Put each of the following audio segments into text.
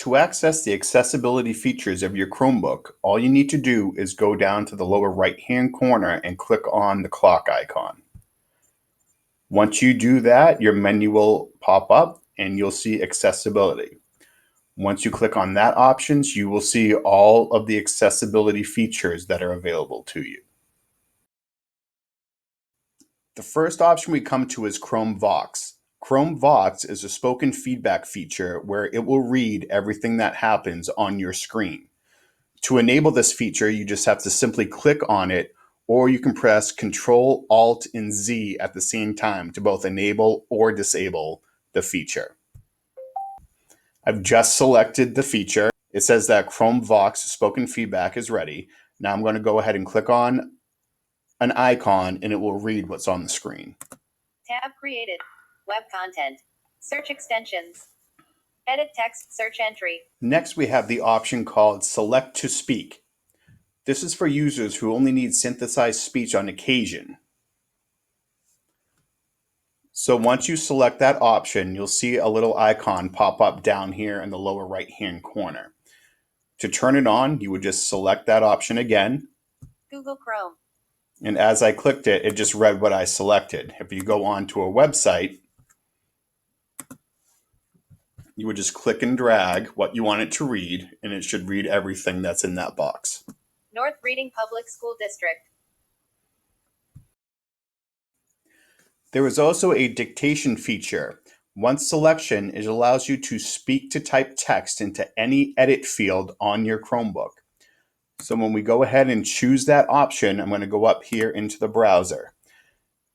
To access the accessibility features of your Chromebook, all you need to do is go down to the lower right-hand corner and click on the clock icon. Once you do that, your menu will pop up and you'll see accessibility. Once you click on that options, you will see all of the accessibility features that are available to you. The first option we come to is Chrome Vox. Chrome Vox is a spoken feedback feature where it will read everything that happens on your screen. To enable this feature, you just have to simply click on it, or you can press Control, Alt, and Z at the same time to both enable or disable the feature. I've just selected the feature. It says that Chrome Vox spoken feedback is ready. Now I'm going to go ahead and click on an icon and it will read what's on the screen. Tab created. Web content. Search extensions. Edit text search entry. Next, we have the option called Select to Speak. This is for users who only need synthesized speech on occasion. So once you select that option, you'll see a little icon pop up down here in the lower right-hand corner. To turn it on, you would just select that option again. Google Chrome. And as I clicked it, it just read what I selected. If you go on to a website, you would just click and drag what you want it to read, and it should read everything that's in that box. North Reading Public School District. There is also a dictation feature. Once selection, it allows you to speak to type text into any edit field on your Chromebook. So when we go ahead and choose that option, I'm going to go up here into the browser.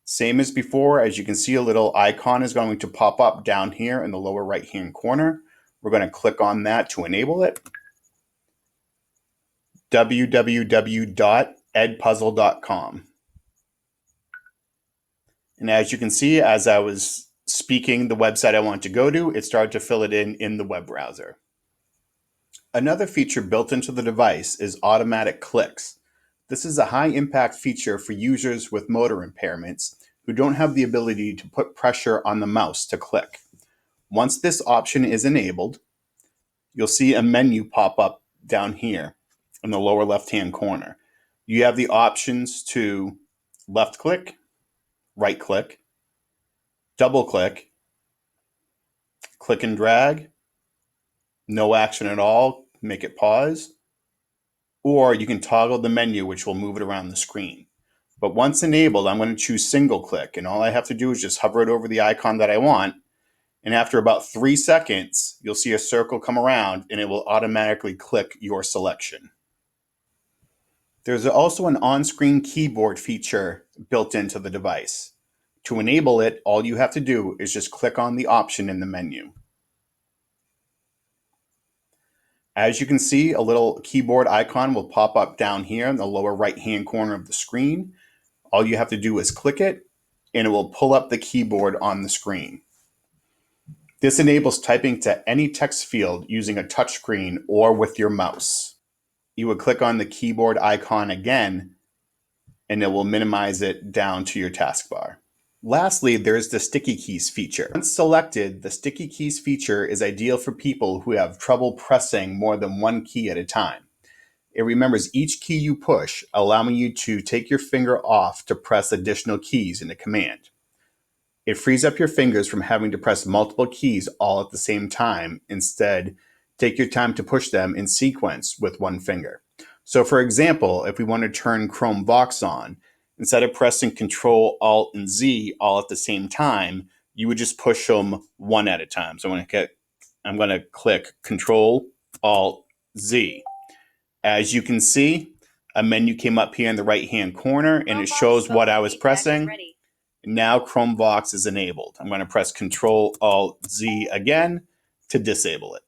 Same as before, as you can see, a little icon is going to pop up down here in the lower right-hand corner. We're going to click on that to enable it. www.edpuzzle.com. And as you can see, as I was speaking the website I want to go to, it started to fill it in the web browser. Another feature built into the device is automatic clicks. This is a high-impact feature for users with motor impairments who don't have the ability to put pressure on the mouse to click. Once this option is enabled, you'll see a menu pop up down here in the lower left-hand corner. You have the options to left click, right click, double click, click and drag, no action at all, make it pause, or you can toggle the menu, which will move it around the screen. But once enabled, I'm going to choose single click, and all I have to do is just hover it over the icon that I want, and after about 3 seconds, you'll see a circle come around and it will automatically click your selection. There's also an on-screen keyboard feature built into the device. To enable it, all you have to do is just click on the option in the menu. As you can see, a little keyboard icon will pop up down here in the lower right-hand corner of the screen. All you have to do is click it, and it will pull up the keyboard on the screen. This enables typing to any text field using a touchscreen or with your mouse. You would click on the keyboard icon again, and it will minimize it down to your taskbar. Lastly, there's the sticky keys feature. Once selected, the sticky keys feature is ideal for people who have trouble pressing more than one key at a time. It remembers each key you push, allowing you to take your finger off to press additional keys in a command. It frees up your fingers from having to press multiple keys all at the same time. Instead, take your time to push them in sequence with one finger. So for example, if we want to turn Chrome Vox on, instead of pressing Control, Alt, and Z all at the same time, you would just push them one at a time. So I'm going to click Control, Alt, Z. As you can see, a menu came up here in the right-hand corner, and it shows what I was pressing. Now Chrome Vox is enabled. I'm going to press Control, Alt, Z again to disable it.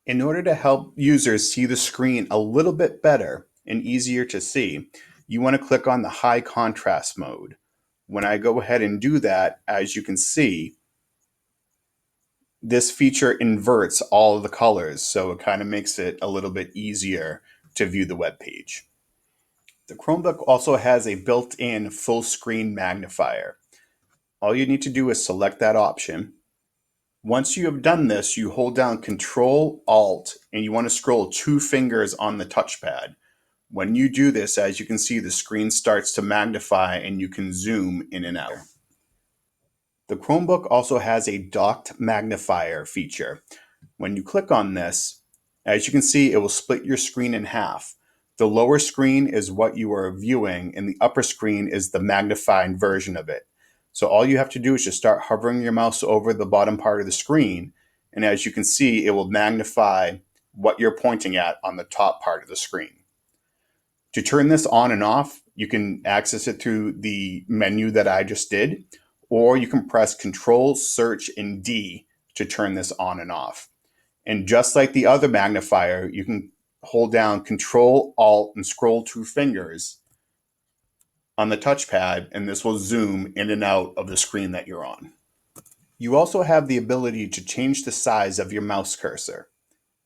In order to help users see the screen a little bit better and easier to see, you want to click on the high contrast mode. When I go ahead and do that, as you can see, this feature inverts all of the colors, so it kind of makes it a little bit easier to view the web page. The Chromebook also has a built-in full screen magnifier. All you need to do is select that option. Once you have done this, you hold down Control Alt and you want to scroll 2 fingers on the touchpad. When you do this, as you can see, the screen starts to magnify and you can zoom in and out. The Chromebook also has a docked magnifier feature. When you click on this, as you can see, it will split your screen in half. The lower screen is what you are viewing, and the upper screen is the magnified version of it. So all you have to do is just start hovering your mouse over the bottom part of the screen, and as you can see, it will magnify what you're pointing at on the top part of the screen. To turn this on and off, you can access it through the menu that I just did, or you can press Control, Search, and D to turn this on and off. And just like the other magnifier, you can hold down Control, Alt, and scroll 2 fingers on the touchpad, and this will zoom in and out of the screen that you're on. You also have the ability to change the size of your mouse cursor.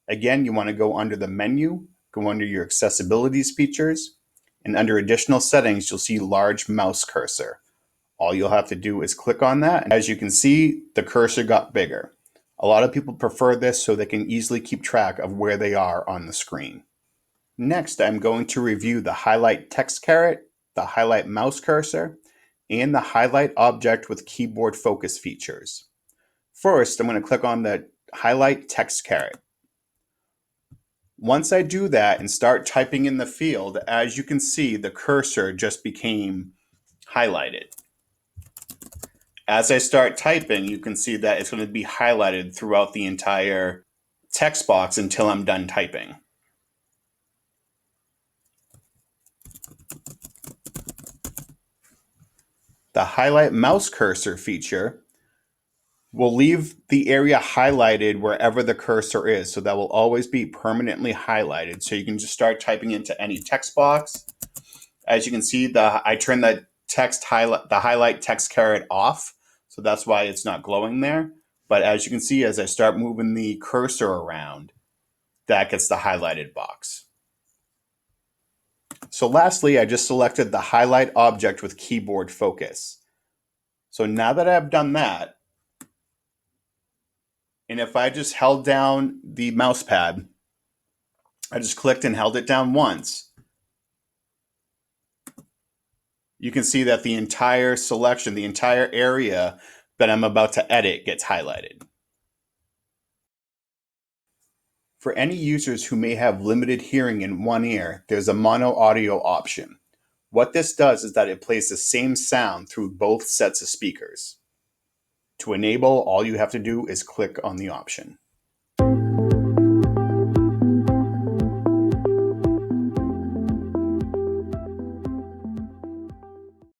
Again, you want to go under the menu, go under your accessibility features, and under additional settings, you'll see large mouse cursor. All you'll have to do is click on that. And as you can see, the cursor got bigger. A lot of people prefer this so they can easily keep track of where they are on the screen. Next, I'm going to review the highlight text caret, the highlight mouse cursor, and the highlight object with keyboard focus features. First, I'm going to click on the highlight text caret. Once I do that and start typing in the field, as you can see, the cursor just became highlighted. As I start typing, you can see that it's going to be highlighted throughout the entire text box until I'm done typing. The highlight mouse cursor feature will leave the area highlighted wherever the cursor is, so that will always be permanently highlighted. So you can just start typing into any text box. As you can see, I turned the highlight text caret off, so that's why it's not glowing there. But as you can see, as I start moving the cursor around, that gets the highlighted box. So lastly, I just selected the highlight object with keyboard focus. So now that I've done that, and if I just held down the mouse pad, I just clicked and held it down once, you can see that the entire selection, the entire area that I'm about to edit gets highlighted. For any users who may have limited hearing in one ear, there's a mono audio option. What this does is that it plays the same sound through both sets of speakers. To enable, all you have to do is click on the option.